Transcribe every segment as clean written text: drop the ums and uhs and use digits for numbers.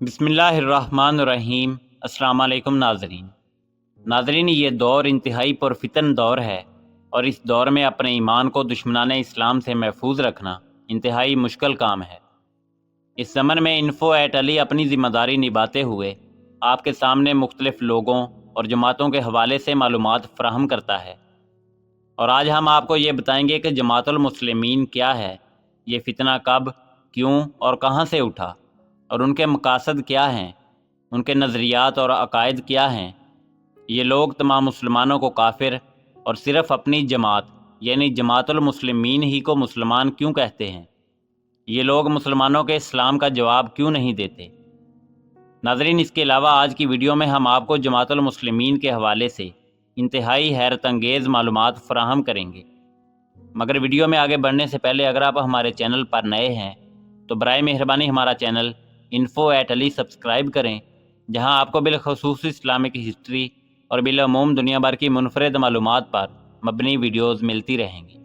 बिस्मिल्लाहिर्रहमानिर्रहीम। अस्सलाम वालेकुम नाज़रीन, ये दौर इंतहाई पुरफितन दौर है और इस दौर में अपने ईमान को दुश्मनान इस्लाम से महफूज रखना इंतहाई मुश्किल काम है। इस ज़मन में info@ali अपनी ज़िम्मेदारी निभाते हुए आपके सामने मुख्तलिफ लोगों और जमातों के हवाले से मालूमात फ़राहम करता है। और आज हम आपको ये बताएंगे कि जमातुल मुस्लिमीन क्या है, ये फितना कब, क्यों और कहाँ से उठा, और उनके मकासद क्या हैं, उनके नज़रियात और अकायद क्या हैं। ये लोग तमाम मुसलमानों को काफिर और सिर्फ़ अपनी जमात यानी जमातुल मुस्लिमीन ही को मुसलमान क्यों कहते हैं। ये लोग मुसलमानों के इस्लाम का जवाब क्यों नहीं देते। नाज़रीन, इसके अलावा आज की वीडियो में हम आपको जमातुल मुस्लिमीन के हवाले से इंतहाई हैरत अंगेज़ मालूमात फ़राहम करेंगे। मगर वीडियो में आगे बढ़ने से पहले अगर आप हमारे चैनल पर नए हैं तो बराए मेहरबानी हमारा चैनल info@ali सब्सक्राइब करें, जहां आपको बिलखसूस इस्लामिक हिस्ट्री और बिलअमूम दुनिया भर की मुनफरद मालूमात पर मबनी वीडियोज़ मिलती रहेंगी।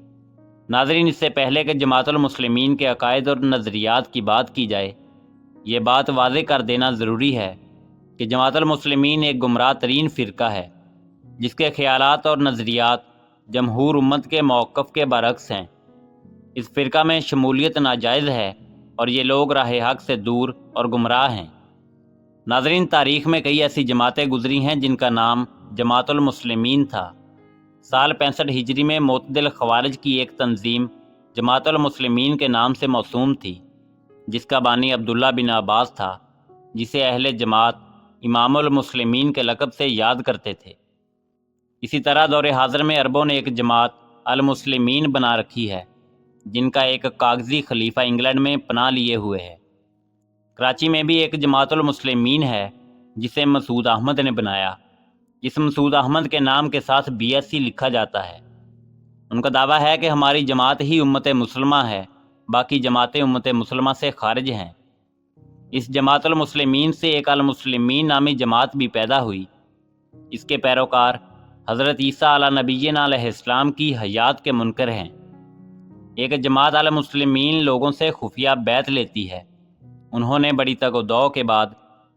नाज़रीन, इससे पहले कि जमातुल मुस्लिमीन के अकायद और नज़रियात की बात की जाए, ये बात वाज़ेह कर देना ज़रूरी है कि जमातुल मुस्लिमीन एक गुमराह तरीन फ़िरका है जिसके ख़यालात और नज़रियात जमहूर उम्मत के मौक़िफ़ के बरअक्स हैं। इस फ़िरका में शमूलियत नाजायज़ है और ये लोग राह हक़ से दूर और गुमराह हैं। नाज़रीन, तारीख़ में कई ऐसी जमातें गुज़री हैं जिनका नाम जमातुल मुस्लिमीन था। साल 65 हिजरी में मोतदिल ख़वारिज की एक तंजीम जमातुल मुस्लिमीन के नाम से मौसूम थी, जिसका बानी अब्दुल्ला बिन अब्बास था, जिसे अहले जमात इमामुल मुस्लिमीन के लक़ब से याद करते थे। इसी तरह दौरे हाज़िर में अरबों ने एक जमात अल मुस्लिमीन बना रखी है, जिनका एक कागज़ी खलीफा इंग्लैंड में पनाह लिए हुए है। कराची में भी एक जमातुल मुस्लिमीन है जिसे मसूद अहमद ने बनाया। इस मसूद अहमद के नाम के साथ BSc लिखा जाता है। उनका दावा है कि हमारी जमात ही उम्मत मुसलमा है, बाकी जमातें उम्मत मुसलमा से खारिज हैं। इस जमातुल मुस्लिमीन से एक अल मुस्लिमीन नामी जमात भी पैदा हुई। इसके पैरोकार हज़रत ईसा अला नबीना अलैहिस्सलाम की हयात के मुनकर हैं। एक जमात अल मुस्लिमीन लोगों से खुफिया बैत लेती है। उन्होंने बड़ी तगदौ के बाद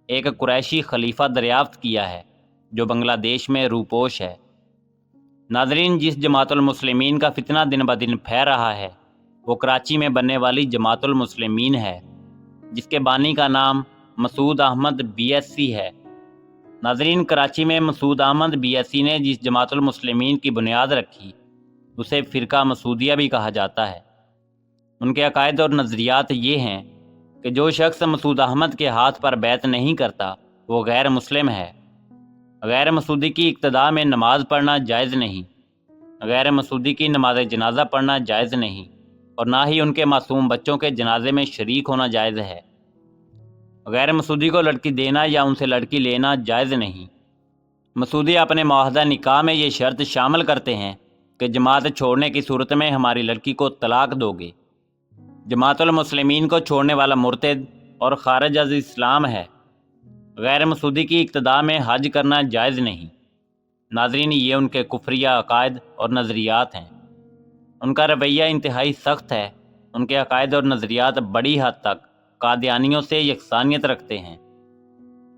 एक कुरैशी खलीफा दरियाफ्त किया है जो बांग्लादेश में रूपोश है। नाज़रीन, जिस जमातुल मुस्लिमीन का फितना दिन ब दिन फैल रहा है वो कराची में बनने वाली जमातुल मुस्लिमीन है, जिसके बानी का नाम मसूद अहमद BSc है। नाज़रीन, कराची में मसूद अहमद BSc ने जिस जमातुल मुस्लिमीन की बुनियाद रखी उसे फ़िरका मसूदिया भी कहा जाता है। उनके अकायद और नज़रियात ये हैं कि जो शख्स मसूद अहमद के हाथ पर बैत नहीं करता वो गैर मुस्लिम है। गैर मसूदी की इक्तदा में नमाज पढ़ना जायज़ नहीं, गैर मसूदी की नमाज जनाजा पढ़ना जायज़ नहीं, और ना ही उनके मासूम बच्चों के जनाजे में शरीक होना जायज़ है। गैर मसूदी को लड़की देना या उनसे लड़की लेना जायज़ नहीं। मसूदी अपने मुआहदा निकाह में ये शर्त शामिल करते हैं कि जमात छोड़ने की सूरत में हमारी लड़की को तलाक दोगे। जमातुल मुस्लिमीन को छोड़ने वाला मुर्तद और खारिज अज़ इस्लाम है। गैर मसूदी की इक्तदा में हज करना जायज़ नहीं। नाज़रीन, ये उनके कुफरिया अकायद और नज़रियात हैं। उनका रवैया इंतहाई सख्त है। उनके अकायद और नज़रियात बड़ी हद तक कादियानियों से यकसानियत रखते हैं।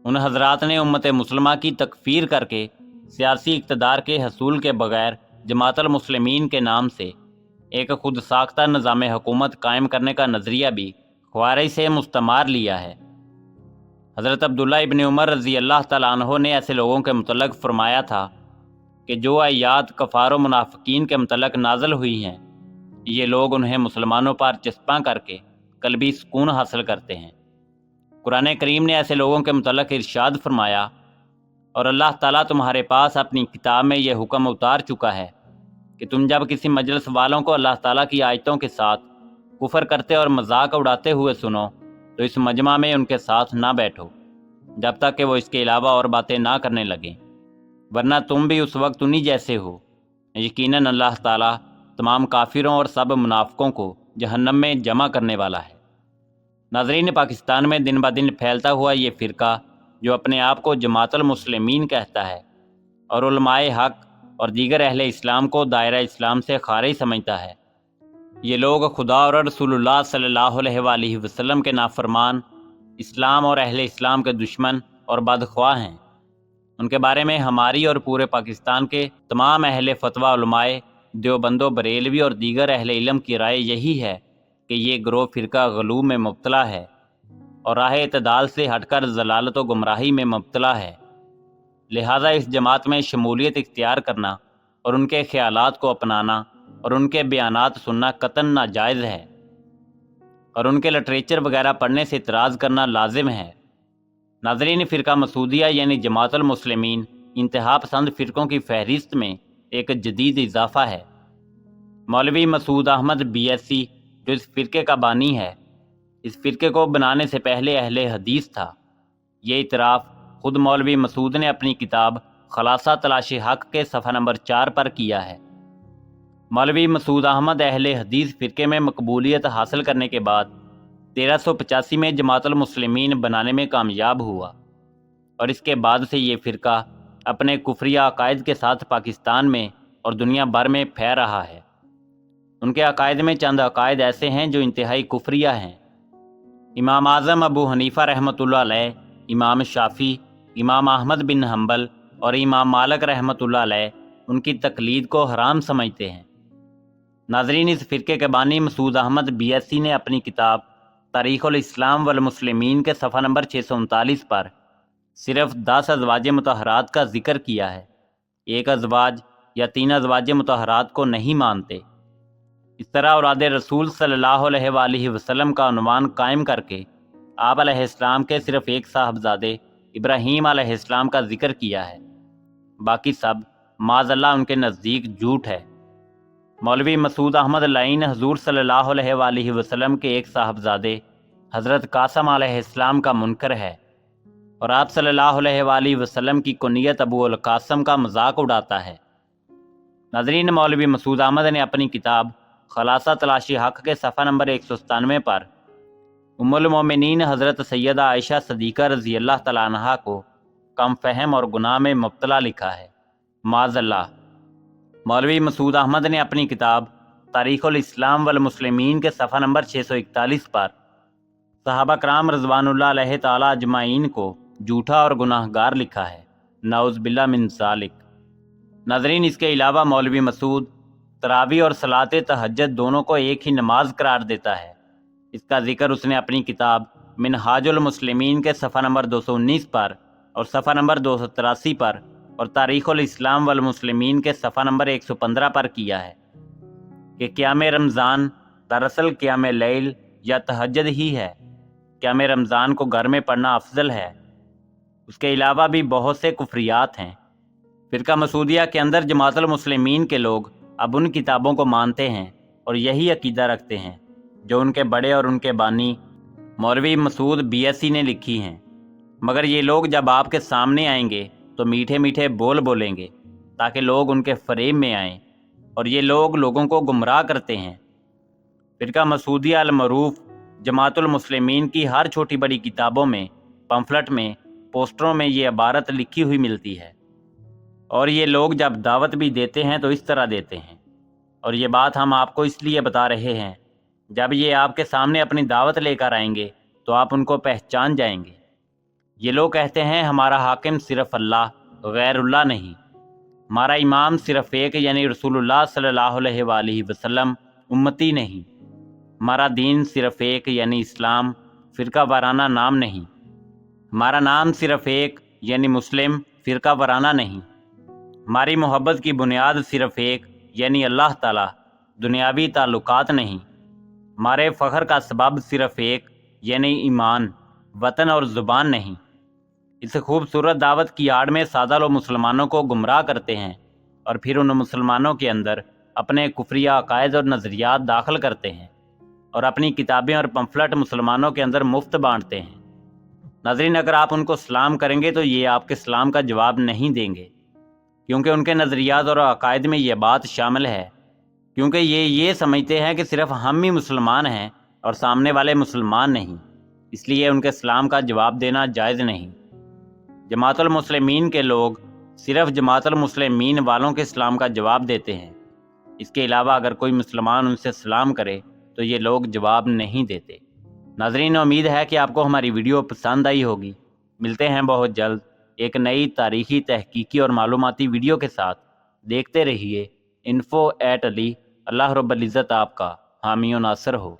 उन हजरात ने उम्मत मुसलमा की तकफीर करके सियासी इक़्तिदार के हसूल के बगैर जमातुल मुस्लिमीन के नाम से एक खुद साख्ता निज़ाम हुकूमत कायम करने का नज़रिया भी ख्वारिज से मुस्तमार लिया है। हज़रत अब्दुल्ला इब्न उमर रज़ी अल्लाह तआला अन्हो ने ऐसे लोगों के मुतल्लिक़ फरमाया था कि जो आयात कफ़ार व मुनाफ़िकीन के मुतल्लिक़ नाज़िल हुई हैं, ये लोग उन्हें मुसलमानों पर चस्पा करके क़ल्बी सुकून हासिल करते हैं। कुरान करीम ने ऐसे लोगों के मुतल्लिक़ इरशाद फरमाया, और अल्लाह ताला तुम्हारे पास अपनी किताब में यह हुक्म उतार चुका है कि तुम जब किसी मजलिस वालों को अल्लाह ताला की आयतों के साथ कुफर करते और मजाक उड़ाते हुए सुनो तो इस मजमा में उनके साथ ना बैठो जब तक कि वो इसके अलावा और बातें ना करने लगें, वरना तुम भी उस वक्त उन्हीं जैसे हो। यकीनन अल्लाह ताला तमाम काफिरों और सब मुनाफिकों को जहन्नम में जमा करने वाला है। नाज़रीन, पाकिस्तान में दिन ब दिन फैलता हुआ ये फ़िरका जो अपने आप को जमातुल मुस्लिमीन कहता है और उलमाए हक़ और दीगर अहले इस्लाम को दायरा इस्लाम से खारिज समझता है, ये लोग खुदा और रसूलुल्लाह सल्लल्लाहु अलैहि वसल्लम के नाफरमान اسلام اور اہل اسلام کے دشمن اور بدخواہ ہیں۔ ان کے بارے میں ہماری اور پورے پاکستان کے تمام اہل فتویٰ علماء دیوبند و بریلوی اور دیگر اہل علم کی رائے یہی ہے کہ یہ گروہ فرقہ غلو میں مبتلا ہے اور راہ اعتدال سے ہٹ کر ضلالت و گمراہی میں مبتلا ہے۔ لہٰذا اس جماعت میں شمولیت اختیار کرنا اور ان کے خیالات کو اپنانا اور ان کے بیانات سننا قطعاً ناجائز ہے، اور ان کے لٹریچر وغیرہ پڑھنے سے اعتراض کرنا لازم ہے۔ ناظرین، فرقہ مسعودیہ یعنی جماعت المسلمین انتہا پسند فرقوں کی فہرست میں ایک جدید اضافہ ہے۔ مولوی مسعود احمد BSc جو اس فرقے کا بانی ہے، اس فرقے کو بنانے سے پہلے اہل حدیث تھا۔ یہ اعتراف خود مولوی مسعود نے اپنی کتاب خلاصہ تلاش حق کے صفحہ نمبر 4 پر کیا ہے۔ مولوی مسعود احمد اہل حدیث فرقے میں مقبولیت حاصل کرنے کے بعد 1385 میں جماعت المسلمین بنانے میں کامیاب ہوا، اور اس کے بعد سے یہ فرقہ اپنے کفریہ عقائد کے ساتھ پاکستان میں اور دنیا بھر میں پھیل رہا ہے۔ ان کے عقائد میں چند عقائد ایسے ہیں جو انتہائی کفریہ ہیں۔ امام اعظم ابو حنیفہ رحمۃ اللہ علیہ، امام شافعی، امام احمد بن حنبل اور امام مالک رحمۃ اللہ علیہ ان کی تقلید کو حرام سمجھتے ہیں۔ ناظرین، اس فرقے کے بانی مسعود احمد BSc نے اپنی کتاب تاریخ الاسلام والمسلمین کے صفحہ نمبر 639 پر صرف 10 ازواج مطہرات کا ذکر کیا ہے۔ ایک ازواج یا 3 ازواج مطہرات کو نہیں مانتے۔ اس طرح اولاد رسول صلی اللہ علیہ وآلہ وسلم کا عنوان قائم کر کے آپ علیہ السلام کے صرف ایک صاحبزادے ابراہیم علیہ السلام کا ذکر کیا ہے، باقی سب معاذ اللہ ان کے نزدیک جھوٹ ہے۔ مولوی مسعود احمد لعین حضور صلی اللہ علیہ وآلہ وسلم کے ایک صاحبزادے حضرت قاسم علیہ السلام کا منکر ہے، اور آپ صلی اللہ علیہ وآلہ وسلم کی کنیت ابو القاسم کا مذاق اڑاتا ہے۔ ناظرین، مولوی مسعود احمد نے اپنی کتاب خلاصہ تلاش حق کے صفحہ نمبر 197 پر ام المومنین حضرت سیدہ عائشہ صدیقہ رضی اللہ تعالیٰ عنہا کو کم فہم اور گناہ میں مبتلا لکھا ہے، معاذ اللہ۔ مولوی مسعود احمد نے اپنی کتاب تاریخ الاسلام والمسلمین کے صفحہ نمبر 641 پر صحابہ کرام رضوان اللہ علیہ تعالیٰ اجمعین کو جھوٹا اور گناہ گار لکھا ہے، نعوذ باللہ من ذالک۔ ناظرین، اس کے علاوہ مولوی مسعود تراویح اور صلاۃ تہجد دونوں کو ایک ہی نماز قرار دیتا ہے۔ اس کا ذکر اس نے اپنی کتاب منہاج المسلمین کے صفحہ نمبر 219 پر اور صفحہ نمبر 283 پر اور تاریخ الاسلام والمسلمین کے صفحہ نمبر 115 پر کیا ہے کہ قیام رمضان دراصل قیام لیل یا تہجد ہی ہے۔ قیام رمضان کو گھر میں پڑھنا افضل ہے۔ اس کے علاوہ بھی بہت سے کفریات ہیں۔ فرقہ مسعودیہ کے اندر جماعت المسلمین کے لوگ اب ان کتابوں کو مانتے ہیں اور یہی عقیدہ رکھتے ہیں جو ان کے بڑے اور ان کے بانی مولوی مسعود BSc نے لکھی ہیں، مگر یہ لوگ جب آپ کے سامنے آئیں گے تو میٹھے میٹھے بول بولیں گے تاکہ لوگ ان کے فریب میں آئیں، اور یہ لوگ لوگوں کو گمراہ کرتے ہیں۔ فرقہ مسعودیہ المعروف جماعت المسلمین کی ہر چھوٹی بڑی کتابوں میں، پمفلٹ میں، پوسٹروں میں یہ عبارت لکھی ہوئی ملتی ہے، اور یہ لوگ جب دعوت بھی دیتے ہیں تو اس طرح دیتے ہیں، اور یہ بات ہم آپ کو اس لیے بتا رہے ہیں جب یہ آپ کے سامنے اپنی دعوت لے کر آئیں گے تو آپ ان کو پہچان جائیں گے۔ یہ لوگ کہتے ہیں ہمارا حاکم صرف اللہ، غیر اللہ نہیں، ہمارا امام صرف ایک یعنی رسول اللہ صلی اللہ علیہ وآلہ وسلم امتی نہیں، ہمارا دین صرف ایک یعنی اسلام، فرقہ وارانہ نام نہیں، ہمارا نام صرف ایک یعنی مسلم، فرقہ وارانہ نہیں، ہماری محبت کی بنیاد صرف ایک یعنی اللہ تعالیٰ، دنیاوی تعلقات نہیں، ہمارے فخر کا سبب صرف ایک یعنی ایمان، وطن اور زبان نہیں۔ اس خوبصورت دعوت کی آڑ میں سادہ لوگ مسلمانوں کو گمراہ کرتے ہیں اور پھر ان مسلمانوں کے اندر اپنے کفریہ عقائد اور نظریات داخل کرتے ہیں اور اپنی کتابیں اور پمفلٹ مسلمانوں کے اندر مفت بانٹتے ہیں۔ ناظرین، اگر آپ ان کو سلام کریں گے تو یہ آپ کے سلام کا جواب نہیں دیں گے، کیونکہ ان کے نظریات اور عقائد میں یہ بات شامل ہے، کیونکہ یہ سمجھتے ہیں کہ صرف ہم ہی مسلمان ہیں اور سامنے والے مسلمان نہیں، اس لیے ان کے سلام کا جواب دینا جائز نہیں۔ جماعت المسلمین کے لوگ صرف جماعت المسلمین والوں کے سلام کا جواب دیتے ہیں، اس کے علاوہ اگر کوئی مسلمان ان سے سلام کرے تو یہ لوگ جواب نہیں دیتے۔ ناظرین امید ہے کہ آپ کو ہماری ویڈیو پسند آئی ہوگی۔ ملتے ہیں بہت جلد ایک نئی تاریخی تحقیقی اور معلوماتی ویڈیو کے ساتھ۔ دیکھتے رہیے info@ali۔ اللہ رب العزت آپ کا حامی و ناصر ہو۔